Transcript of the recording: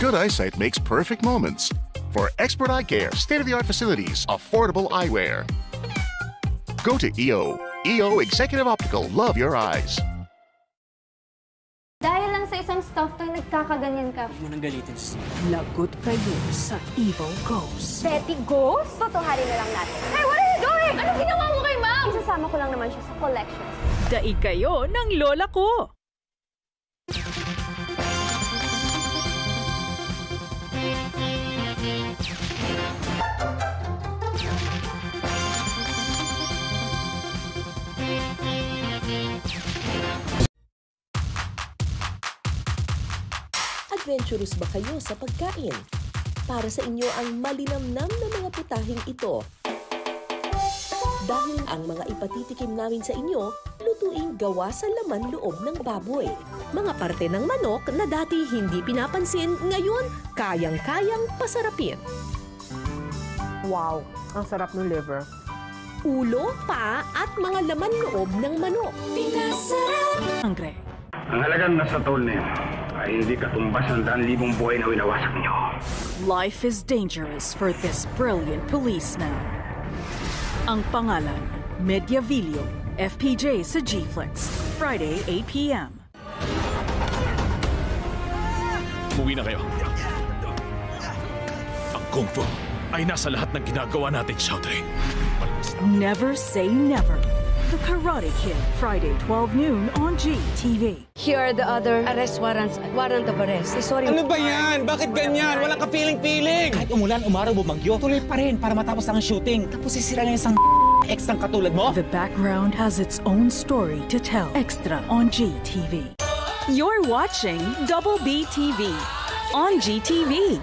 Good eyesight makes perfect moments. For expert eye care, state-of-the-art facilities, affordable eyewear. Go to EO. EO Executive Optical. Love your eyes. Dahil lang sa isang stuff toy, nagkakaganyan ka. Huwag mo nang galitin. Lagot kayo sa Evil Ghost. Betty Ghost? Totohanin na lang natin. Hey, what are you doing? Ano ginawa mo kay ma'am? Isasama ko lang naman siya sa collections. Daig kayo ng lola ko. Adventurous ba kayo sa pagkain? Para sa inyo ang malinamnam na mga putahing ito. Dahil ang mga ipatitikim namin sa inyo, lutuing gawa sa laman loob ng baboy. Mga parte ng manok na dati hindi pinapansin, ngayon kayang-kayang pasarapin. Wow, ang sarap ng liver. Ulo, paa at mga laman loob ng manok. Angre. Ang halagang nasa taon na yun ay hindi katumbas ng 1,000 buhay na winawasak niyo. Life is dangerous for this brilliant policeman. Ang pangalan, Medyavillo, FPJ sa G-Flex, Friday 8 p.m. Umuwi na kayo. Ang Kung Fu ay nasa lahat ng ginagawa natin, Xiaotrey. Never say never. The Karate Kid, Friday 12 noon on GTV. Here are the other arrest warrants. Warrant of arrest. Sorry. Ano ba yan? Bakit ganyan? Walang kapiling-piling! Kahit umulan, umaraw, bumagyo, tuloy pa rin para matapos ang shooting. Tapos sisira na yung isang ex ng katulad mo. The background has its own story to tell. Extra on GTV. You're watching Double B TV on GTV.